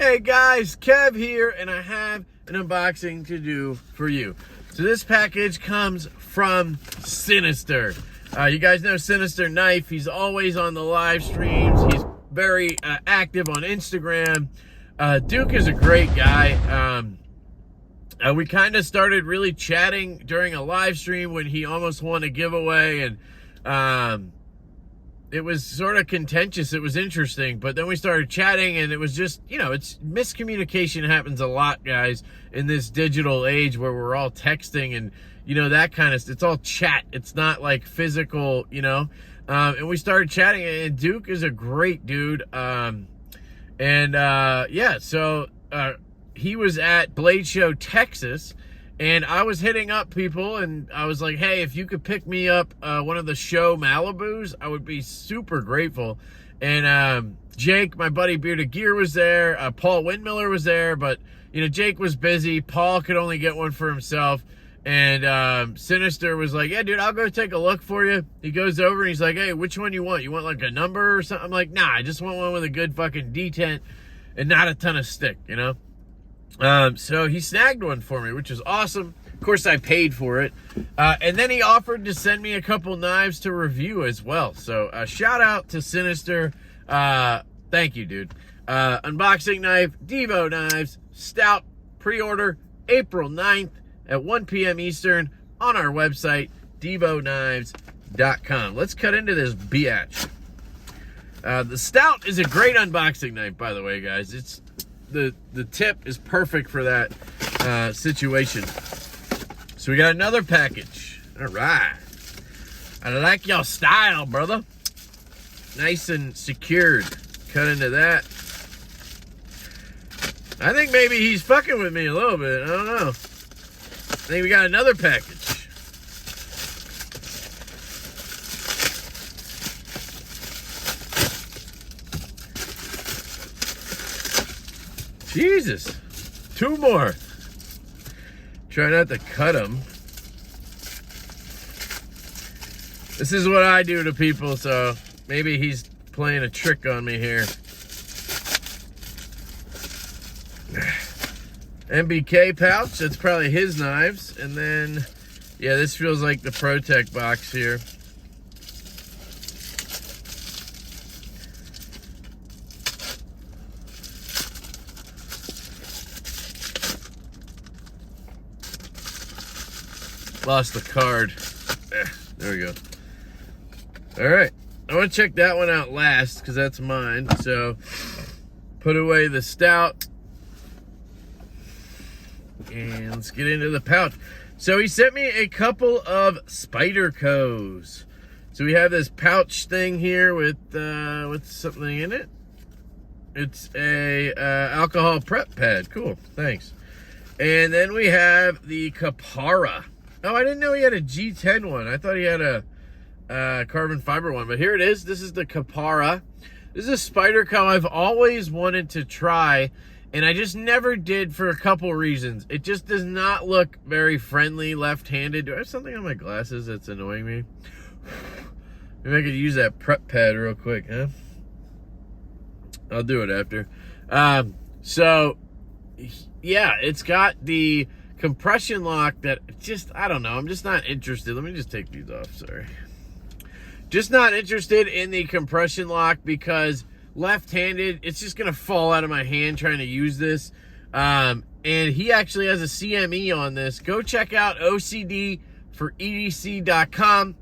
Hey guys, Kev here, and I have an unboxing to do for you. So this package comes from Sinister. You guys know Sinister Knife. He's always on the live streams. He's very active on Instagram. Duke is a great guy. We kind of started really chatting during a live stream when he almost won a giveaway, and it was sort of contentious. It was interesting, but then we started chatting, and it was just, it's miscommunication happens a lot, guys, in this digital age where we're all texting and, that kind of, it's all chat. It's not like physical, and we started chatting, and Duke is a great dude. So he was at Blade Show, Texas, and I was hitting up people, and I was like, hey, if you could pick me up one of the show Malibus, I would be super grateful. And Jake, my buddy Bearded Gear, was there. Paul Windmiller was there, but, Jake was busy. Paul could only get one for himself. And Sinister was like, yeah, dude, I'll go take a look for you. He goes over, and he's like, hey, which one you want? You want, like, a number or something? I'm like, nah, I just want one with a good fucking detent and not a ton of stick, So he snagged one for me, which is awesome. Of course, I paid for it. And then he offered to send me a couple knives to review as well. So shout out to Sinister. Thank you, dude. Unboxing knife, Devo knives, stout, pre-order April 9th at 1 p.m. Eastern on our website, devoknives.com. Let's cut into this biatch. The stout is a great unboxing knife, by the way, guys. It's the tip is perfect for that situation. So we got another package. All right. I like your style, brother. Nice and secured. Cut into that. I think maybe he's fucking with me a little bit. I don't know. I think we got another package. Jesus, two more. Try not to cut them. This is what I do to people, so maybe he's playing a trick on me here. MBK pouch, that's probably his knives. And then, yeah, this feels like the Protech box here. Lost the card. There we go. All right. I want to check that one out last because that's mine. So put away the stout. And let's get into the pouch. So he sent me a couple of Spydercos. So we have this pouch thing here with something in it. It's a alcohol prep pad. Cool. Thanks. And then we have the Capara. Oh, I didn't know he had a G10 one. I thought he had a carbon fiber one. But here it is. This is the Capara. This is a Spyderco I've always wanted to try, and I just never did for a couple reasons. It just does not look very friendly left-handed. Do I have something on my glasses that's annoying me? Maybe I could use that prep pad real quick, huh? I'll do it after. So, yeah, it's got the compression lock that just, I don't know, I'm just not interested. Let me just take these off, sorry. Just not interested in the compression lock because left-handed, it's just gonna fall out of my hand trying to use this. And he actually has a CME on this. Go check out OCDforedc.com.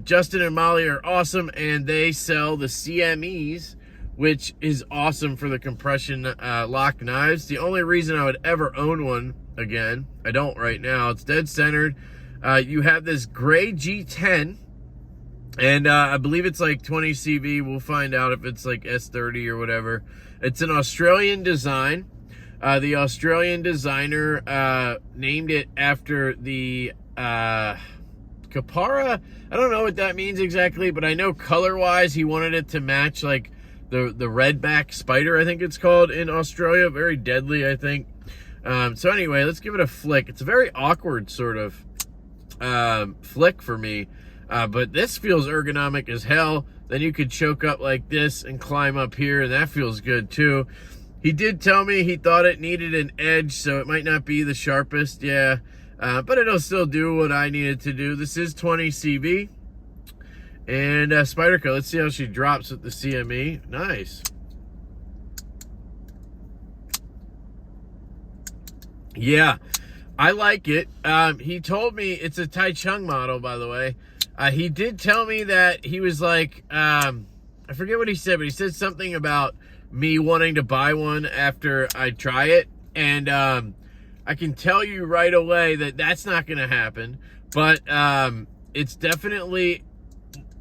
Justin and Molly are awesome, and they sell the CMEs, which is awesome for the compression lock knives. The only reason I would ever own one, again, I don't right now, it's dead centered. You have this gray G10, and I believe it's like 20 CV. We'll find out if it's like S30 or whatever. It's an Australian design. The Australian designer named it after the Capara. I don't know what that means exactly, but I know color-wise he wanted it to match like the redback spider, I think it's called in Australia. Very deadly, I think. So anyway, let's give it a flick. It's a very awkward sort of flick for me. But this feels ergonomic as hell. Then you could choke up like this and climb up here, and that feels good too. He did tell me he thought it needed an edge, so it might not be the sharpest, yeah. But it'll still do what I need it to do. This is 20 CV. And Spyderco, let's see how she drops with the CME. Nice. Yeah, I like it. He told me it's a Tai Chung model, by the way. He did tell me that he was like, I forget what he said, but he said something about me wanting to buy one after I try it. And I can tell you right away that that's not going to happen. But it's definitely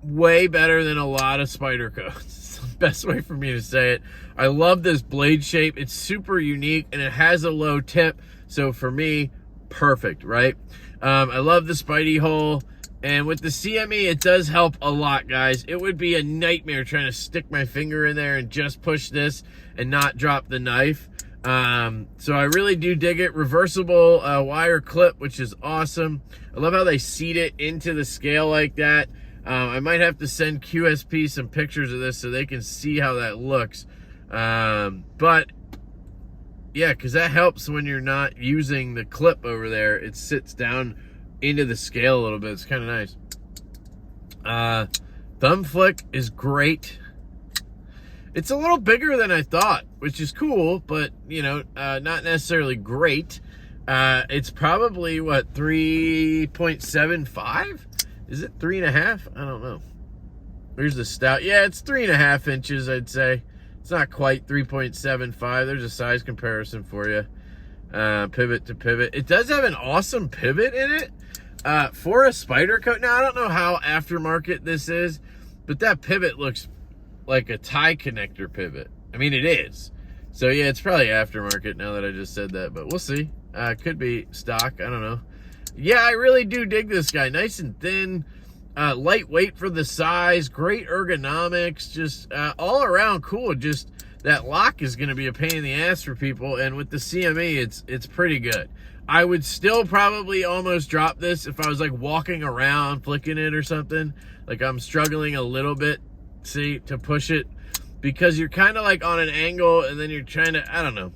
way better than a lot of Spyderco. It's the best way for me to say it. I love this blade shape. It's super unique, and it has a low tip. So for me, perfect, right? I love the Spidey hole. And with the CME, it does help a lot, guys. It would be a nightmare trying to stick my finger in there and just push this and not drop the knife. So I really do dig it. Reversible wire clip, which is awesome. I love how they seat it into the scale like that. I might have to send QSP some pictures of this so they can see how that looks. But yeah, because that helps when you're not using the clip over there. It sits down into the scale a little bit. It's kind of nice. Thumb flick is great. It's a little bigger than I thought, which is cool, but you know, not necessarily great. It's probably what, 3.75? Is it 3.5? I don't know. Here's the stout. Yeah, it's 3.5 inches, I'd say. It's not quite 3.75. There's a size comparison for you. Pivot to pivot. It does have an awesome pivot in it. For a Spyderco. Now, I don't know how aftermarket this is, but that pivot looks like a tie connector pivot. I mean, it is. So, yeah, it's probably aftermarket now that I just said that, but we'll see. Could be stock. I don't know. Yeah, I really do dig this guy. Nice and thin. Lightweight for the size. Great ergonomics. Just all around cool. Just that lock is going to be a pain in the ass for people. And with the CME, it's pretty good. I would still probably almost drop this if I was like walking around flicking it or something. Like I'm struggling a little bit, see, to push it. Because you're kind of like on an angle and then you're trying to, I don't know.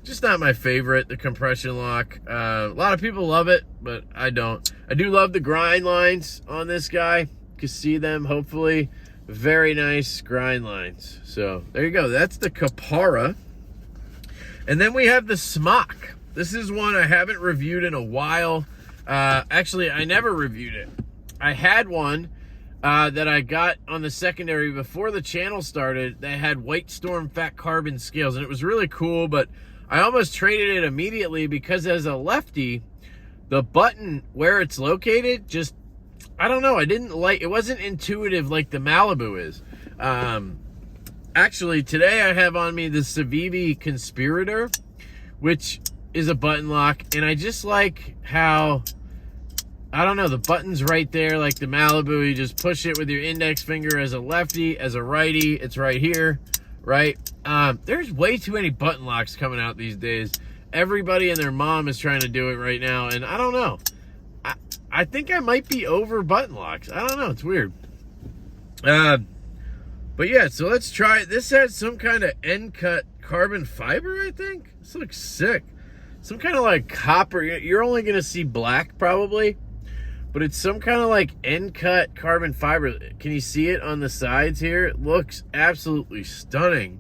Just not my favorite, the compression lock. A lot of people love it, but I don't. I do love the grind lines on this guy. You can see them, hopefully. Very nice grind lines. So, there you go. That's the Capara. And then we have the Smock. This is one I haven't reviewed in a while. Actually, I never reviewed it. I had one that I got on the secondary before the channel started that had White Storm fat carbon scales. And it was really cool, but I almost traded it immediately because as a lefty, the button where it's located just, I don't know, I didn't like, it wasn't intuitive like the Malibu is. Actually, today I have on me the Civivi Conspirator, which is a button lock, and I just like how, I don't know, the button's right there like the Malibu. You just push it with your index finger as a lefty, as a righty, it's right here, right? There's way too many button locks coming out these days. Everybody and their mom is trying to do it right now, and I don't know. I think I might be over button locks. I don't know. It's weird. But yeah, so let's try it. This has some kind of end cut carbon fiber, I think. This looks sick. Some kind of like copper. You're only going to see black probably, but it's some kind of like end cut carbon fiber. Can you see it on the sides here? It looks absolutely stunning.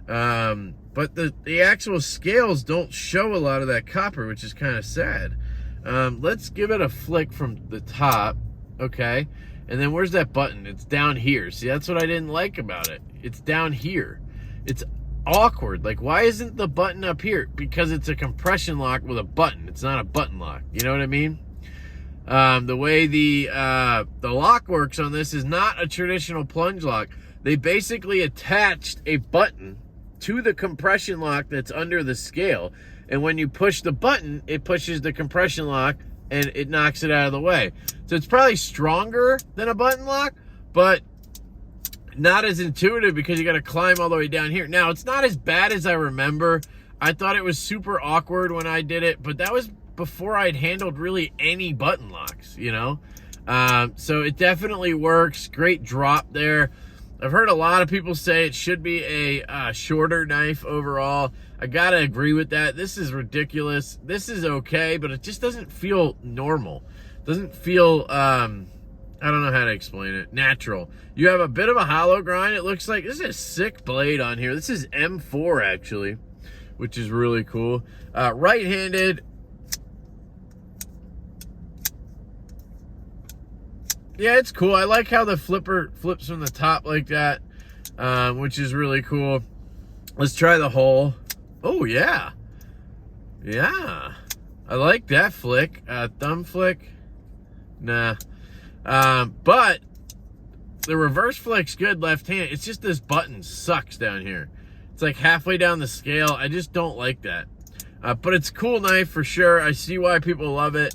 But the actual scales don't show a lot of that copper, which is kind of sad. Let's give it a flick from the top. Okay. And then where's that button? It's down here. See, that's what I didn't like about it. It's down here. It's awkward. Like, why isn't the button up here? Because it's a compression lock with a button. It's not a button lock. You know what I mean? The way the lock works on this is not a traditional plunge lock. They basically attached a button to the compression lock that's under the scale. And when you push the button, it pushes the compression lock and it knocks it out of the way. So it's probably stronger than a button lock, but not as intuitive because you got to climb all the way down here. Now, it's not as bad as I remember. I thought it was super awkward when I did it, but that was before I'd handled really any button locks, you know? So it definitely works. Great drop there. I've heard a lot of people say it should be a shorter knife overall. I gotta agree with that. This is ridiculous. This is okay, but it just doesn't feel normal. Doesn't feel, I don't know how to explain it, natural. You have a bit of a hollow grind. It looks like, this is a sick blade on here. This is M4 actually, which is really cool. Right-handed. Yeah, it's cool. I like how the flipper flips from the top like that, which is really cool. Let's try the hole. Oh, yeah. Yeah. I like that flick. Thumb flick. Nah. But the reverse flick's good left hand. It's just this button sucks down here. It's like halfway down the scale. I just don't like that. But it's a cool knife for sure. I see why people love it.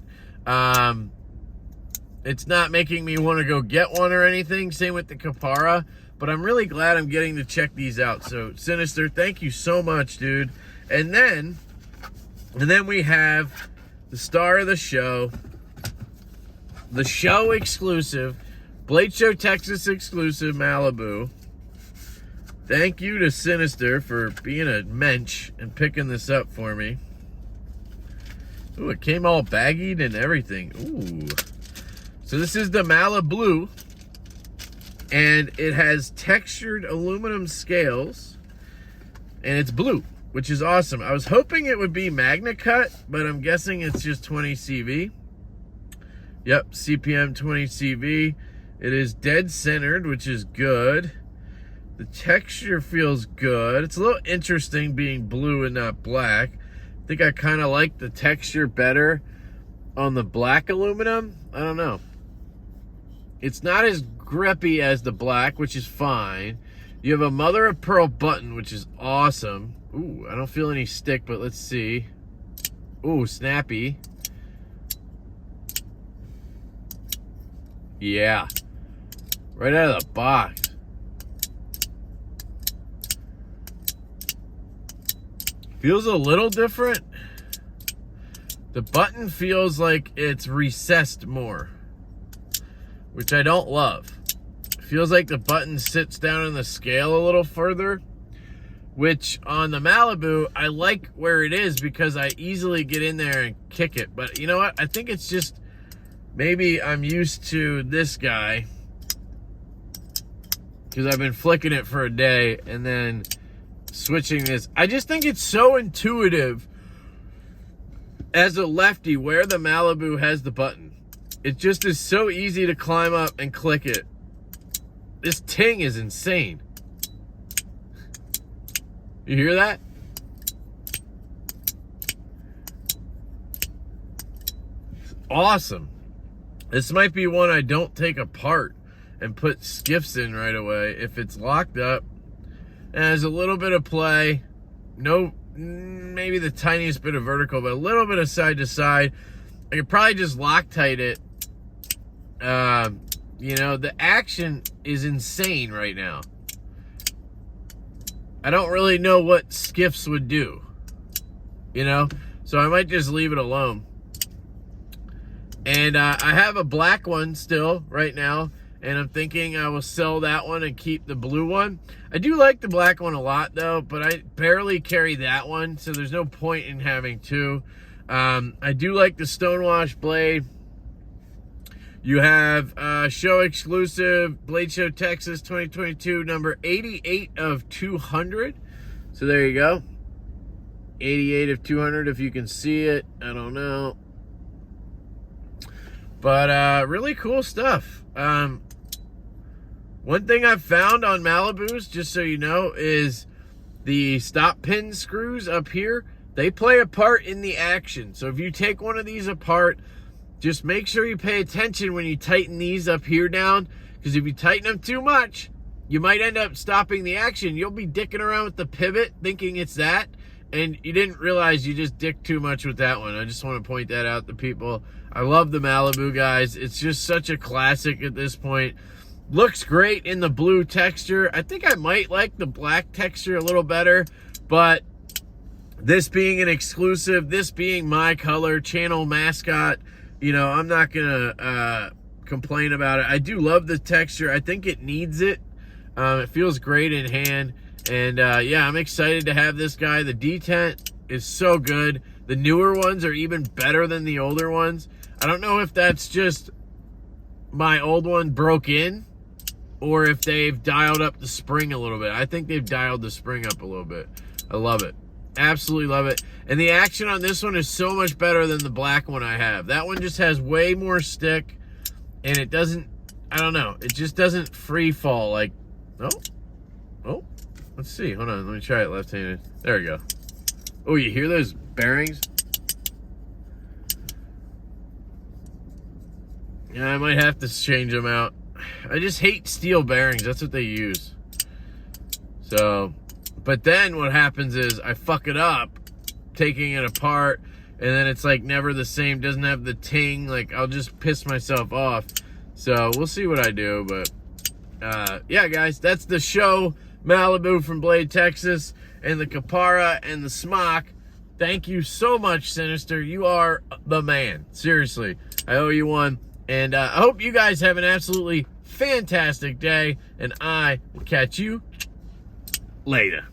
It's not making me want to go get one or anything. Same with the Capara. But I'm really glad I'm getting to check these out. So, Sinister, thank you so much, dude. And then we have the star of the show exclusive, Blade Show Texas exclusive Malibu. Thank you to Sinister for being a mensch and picking this up for me. Ooh, it came all baggied and everything. Ooh. So this is the Malibu, and it has textured aluminum scales, and it's blue, which is awesome. I was hoping it would be Magna Cut, but I'm guessing it's just 20 CV. Yep, CPM 20 CV. It is dead centered, which is good. The texture feels good. It's a little interesting being blue and not black. I think I kind of like the texture better on the black aluminum. I don't know. It's not as grippy as the black, which is fine. You have a mother of pearl button, which is awesome. Ooh, I don't feel any stick, but let's see. Ooh, snappy. Yeah. Right out of the box. Feels a little different. The button feels like it's recessed more, which I don't love. Feels like the button sits down in the scale a little further, which on the Malibu, I like where it is because I easily get in there and kick it. But you know what? I think it's just, maybe I'm used to this guy because I've been flicking it for a day and then switching this. I just think it's so intuitive as a lefty where the Malibu has the button. It just is so easy to climb up and click it. This ting is insane. You hear that? It's awesome. This might be one I don't take apart and put skiffs in right away. If it's locked up and has a little bit of play, no, maybe the tiniest bit of vertical, but a little bit of side to side, I could probably just Loctite it. You know, the action is insane right now. I don't really know what skiffs would do, you know, so I might just leave it alone. And I have a black one still right now, and I'm thinking I will sell that one and keep the blue one. I do like the black one a lot though, but I barely carry that one, so there's no point in having two. I do like the Stonewash blade. You have show exclusive Blade Show Texas 2022 number 88 of 200. So there you go. 88 of 200 if you can see it. I don't know. But really cool stuff. One thing I've found on Malibus, just so you know, is the stop pin screws up here. They play a part in the action. So if you take one of these apart, just make sure you pay attention when you tighten these up here down, because if you tighten them too much, you might end up stopping the action. You'll be dicking around with the pivot thinking it's that, and you didn't realize you just dicked too much with that one. I just want to point that out to people. I love the Malibu, guys. It's just such a classic at this point. Looks great in the blue texture. I think I might like the black texture a little better, but this being an exclusive, this being my color, channel mascot, you know, I'm not gonna complain about it. I do love the texture. I think it needs it. It feels great in hand. And yeah, I'm excited to have this guy. The detent is so good. The newer ones are even better than the older ones. I don't know if that's just my old one broke in or if they've dialed up the spring a little bit. I think they've dialed the spring up a little bit. I love it. Absolutely love it. And the action on this one is so much better than the black one I have. That one just has way more stick, and it doesn't, I don't know, it just doesn't free fall like, oh, let's see, hold on, let me try it left-handed. There we go. Oh, you hear those bearings? Yeah, I might have to change them out. I just hate steel bearings. That's what they use. So, but then what happens is I fuck it up taking it apart, and then it's like never the same. Doesn't have the ting. Like, I'll just piss myself off. So we'll see what I do. But yeah, guys, that's the show. Malibu from Blade, Texas, and the Kapara and the Smock. Thank you so much, Sinister. You are the man. Seriously, I owe you one. And I hope you guys have an absolutely fantastic day, and I will catch you later.